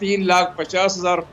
3,50,000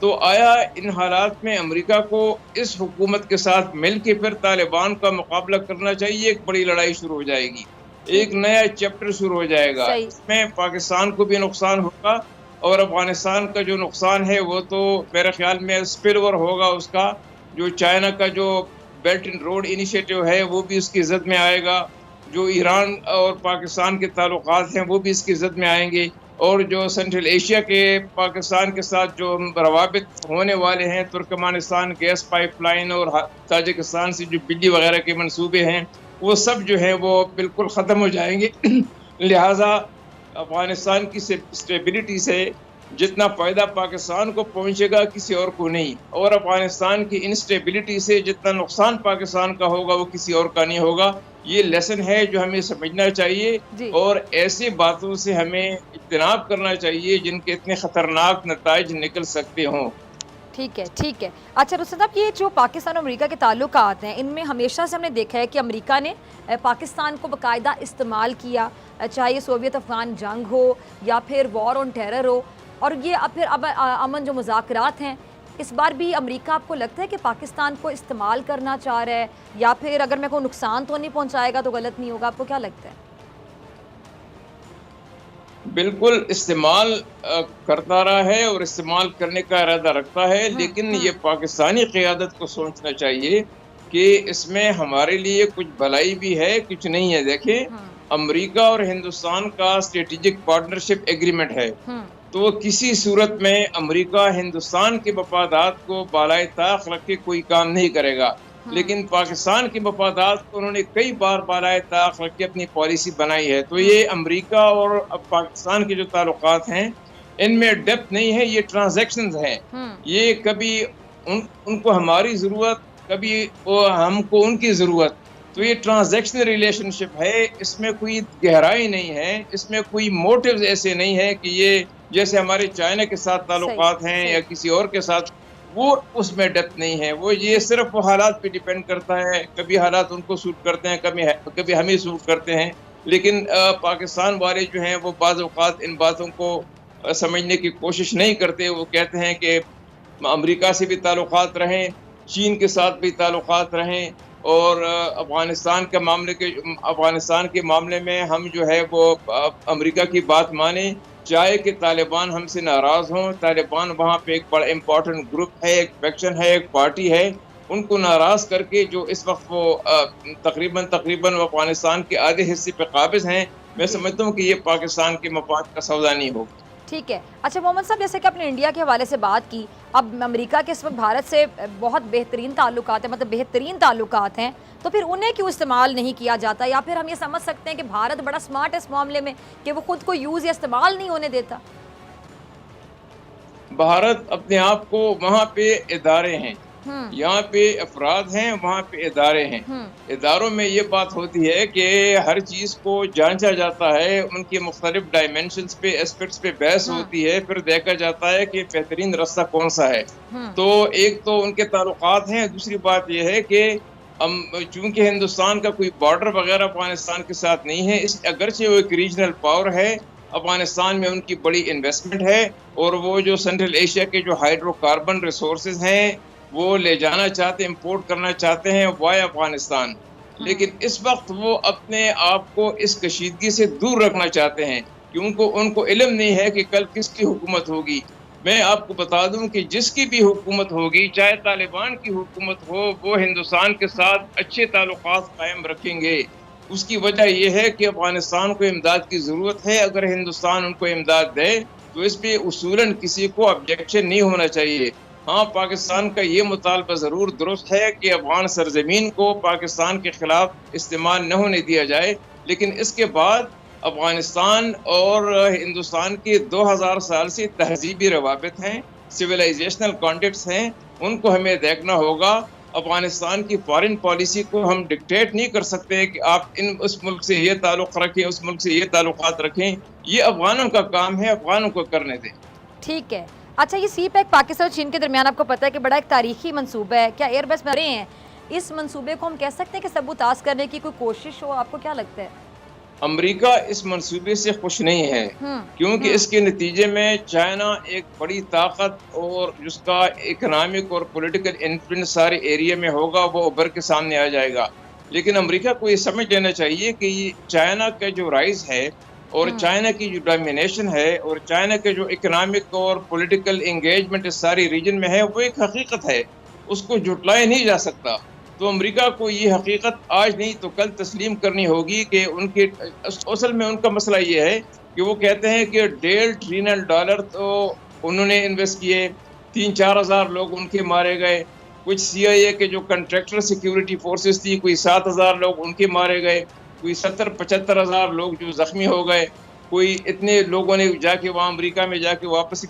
تو آیا ان حالات میں امریکہ کو اس حکومت کے ساتھ مل کے پھر طالبان کا مقابلہ کرنا چاہیے؟ ایک بڑی لڑائی شروع ہو جائے گی، ایک نیا چیپٹر شروع ہو جائے گا، صحیح. اس میں پاکستان کو بھی نقصان ہوگا، اور افغانستان کا جو نقصان ہے وہ تو میرے خیال میں اسپل اوور ہوگا اس کا، جو چائنا کا جو بیلٹ اینڈ روڈ انیشیٹو ہے وہ بھی اس کی زد میں آئے گا، جو ایران اور پاکستان کے تعلقات ہیں وہ بھی اس کی زد میں آئیں گے، اور جو سینٹرل ایشیا کے پاکستان کے ساتھ جو روابط ہونے والے ہیں، ترکمانستان گیس پائپ لائن اور تاجکستان سے جو بجلی وغیرہ کے منصوبے ہیں، وہ سب جو ہے وہ بالکل ختم ہو جائیں گے. لہٰذا افغانستان کی اسٹیبلٹی سے جتنا فائدہ پاکستان کو پہنچے گا کسی اور کو نہیں، اور افغانستان کی انسٹیبلٹی سے جتنا نقصان پاکستان کا ہوگا وہ کسی اور کا نہیں ہوگا. یہ لیسن ہے جو ہمیں سمجھنا چاہیے، اور ایسی باتوں سے ہمیں اجتناب کرنا چاہیے جن کے اتنے خطرناک نتائج نکل سکتے ہوں. ٹھیک ہے ٹھیک ہے. اچھا رستم صاحب، یہ جو پاکستان اور امریکہ کے تعلقات ہیں، ان میں ہمیشہ سے ہم نے دیکھا ہے کہ امریکہ نے پاکستان کو باقاعدہ استعمال کیا، چاہے یہ سوویت افغان جنگ ہو یا پھر وار آن ٹیرر ہو، اور یہ پھر اب امن جو مذاکرات ہیں، اس بار بھی امریکہ آپ کو لگتا ہے کہ پاکستان کو استعمال کرنا چاہ رہا ہے، یا پھر اگر میں کوئی نقصان تو نہیں پہنچائے گا تو غلط نہیں ہوگا؟ آپ کو کیا لگتا ہے؟ بالکل استعمال کرتا رہا ہے اور استعمال کرنے کا ارادہ رکھتا ہے، لیکن یہ پاکستانی قیادت کو سوچنا چاہیے کہ اس میں ہمارے لیے کچھ بھلائی بھی ہے، کچھ نہیں ہے. دیکھیں، امریکہ اور ہندوستان کا اسٹریٹجک پارٹنرشپ ایگریمنٹ ہے، تو کسی صورت میں امریکہ ہندوستان کے مفادات کو بالائے طاق رکھ کے کوئی کام نہیں کرے گا، لیکن پاکستان کے مفادات کو انہوں نے کئی بار بالائے طاق رکھ کے اپنی پالیسی بنائی ہے. تو یہ امریکہ اور پاکستان کے جو تعلقات ہیں ان میں ڈیپتھ نہیں ہے، یہ ٹرانزیکشنز ہیں. یہ کبھی ان کو ہماری ضرورت، کبھی ہم کو ان کی ضرورت. تو یہ ٹرانزیکشنل ریلیشن شپ ہے، اس میں کوئی گہرائی نہیں ہے، اس میں کوئی موٹیوز ایسے نہیں ہے کہ یہ جیسے ہمارے چائنا کے ساتھ تعلقات ہیں یا کسی اور کے ساتھ، وہ اس میں ڈیپتھ نہیں ہے. وہ یہ صرف وہ حالات پہ ڈیپینڈ کرتا ہے، کبھی حالات ان کو سوٹ کرتے ہیں، کبھی ہمیں سوٹ کرتے ہیں. لیکن پاکستان والے جو ہیں وہ بعض اوقات ان باتوں کو سمجھنے کی کوشش نہیں کرتے. وہ کہتے ہیں کہ امریکہ سے بھی تعلقات رہیں، چین کے ساتھ بھی تعلقات رہیں، اور افغانستان کے معاملے میں ہم جو ہے وہ امریکہ کی بات مانیں، چاہے کہ طالبان ہم سے ناراض ہوں. طالبان وہاں پہ ایک بڑا امپورٹنٹ گروپ ہے، ایک فیکشن ہے، ایک پارٹی ہے. ان کو ناراض کر کے جو اس وقت وہ تقریباً افغانستان کے آدھے حصے پہ قابض ہیں، میں سمجھتا ہوں کہ یہ پاکستان کے مفاد کا سودا نہیں ہوگا. ٹھیک ہے. اچھا محمد صاحب، جیسے کہ آپ نے انڈیا کے حوالے سے بات کی، اب امریکہ کے اس وقت بھارت سے بہت بہترین تعلقات ہیں، مطلب بہترین تعلقات ہیں، تو پھر انہیں کیوں استعمال نہیں کیا جاتا؟ یا پھر ہم یہ سمجھ سکتے ہیں کہ بھارت بڑا سمارٹ ہے اس معاملے میں کہ وہ خود کو یوز یا استعمال نہیں ہونے دیتا؟ بھارت اپنے آپ کو، وہاں پہ ادارے ہیں، یہاں پہ افراد ہیں، وہاں پہ ادارے ہیں. اداروں میں یہ بات ہوتی ہے کہ ہر چیز کو جانچا جاتا ہے، ان کی مختلف ڈائمینشنز پہ، اسپیکٹس پہ بحث ہوتی ہے، پھر دیکھا جاتا ہے کہ بہترین راستہ کون سا ہے. تو ایک تو ان کے تعلقات ہیں، دوسری بات یہ ہے کہ چونکہ ہندوستان کا کوئی بارڈر وغیرہ افغانستان کے ساتھ نہیں ہے، اگرچہ وہ ایک ریجنل پاور ہے، افغانستان میں ان کی بڑی انویسٹمنٹ ہے، اور وہ جو سینٹرل ایشیا کے جو ہائیڈرو کاربن ریسورسز ہیں وہ لے جانا چاہتے ہیں، امپورٹ کرنا چاہتے ہیں وائے افغانستان. لیکن اس وقت وہ اپنے آپ کو اس کشیدگی سے دور رکھنا چاہتے ہیں، کیونکہ ان کو علم نہیں ہے کہ کل کس کی حکومت ہوگی. میں آپ کو بتا دوں کہ جس کی بھی حکومت ہوگی، چاہے طالبان کی حکومت ہو، وہ ہندوستان کے ساتھ اچھے تعلقات قائم رکھیں گے. اس کی وجہ یہ ہے کہ افغانستان کو امداد کی ضرورت ہے. اگر ہندوستان ان کو امداد دے تو اس پہ اصولاً کسی کو آبجیکشن نہیں ہونا چاہیے. ہاں، پاکستان کا یہ مطالبہ ضرور درست ہے کہ افغان سرزمین کو پاکستان کے خلاف استعمال نہ ہونے دیا جائے، لیکن اس کے بعد افغانستان اور ہندوستان کے 2000 سال سے تہذیبی روابط ہیں، سویلائزیشنل کانٹیکٹس ہیں، ان کو ہمیں دیکھنا ہوگا. افغانستان کی فارن پالیسی کو ہم ڈکٹیٹ نہیں کر سکتے کہ آپ اس ملک سے یہ تعلق رکھیں، اس ملک سے یہ تعلقات رکھیں. یہ افغانوں کا کام ہے، افغانوں کو کرنے دیں. ٹھیک ہے. اچھا، یہ سی پیک پاکستان اور چین کے درمیان آپ کو پتہ ہے کہ بڑا ایک تاریخی منصوبہ ہے، کیا ایئر بیس میں رہے ہیں؟ اس منصوبے کو ہم کہہ سکتے ہیں کہ سبوتاز کرنے کی کوئی کوشش ہو؟ آپ کو کیا لگتا ہے؟ امریکہ اس منصوبے سے خوش نہیں ہے، کیونکہ اس کے نتیجے میں چائنا ایک بڑی طاقت اور جس کا اکنامک اور پولیٹیکل انفلوئنس سارے ایریا میں ہوگا وہ ابھر کے سامنے آ جائے گا۔ لیکن امریکہ کو یہ سمجھ لینا چاہیے کہ یہ چائنا کا جو رائز ہے اور چائنا کی جو ڈومینیشن ہے اور چائنا کے جو اکنامک اور پولیٹیکل انگیجمنٹ اس ساری ریجن میں ہے وہ ایک حقیقت ہے، اس کو جھٹلایا نہیں جا سکتا۔ تو امریکہ کو یہ حقیقت آج نہیں تو کل تسلیم کرنی ہوگی کہ ان کے اصل میں ان کا مسئلہ یہ ہے کہ وہ کہتے ہیں کہ $1.5 ٹریلین تو انہوں نے انویسٹ کیے، 3-4 ہزار لوگ ان کے مارے گئے، کچھ CIA کے جو کنٹریکٹر سیکیورٹی فورسز تھی کوئی 7,000 لوگ ان کے مارے گئے، کوئی 70-75 ہزار لوگ جو زخمی ہو گئے، کوئی اتنے لوگوں نے جا کے وہاں امریکہ میں جا کے واپس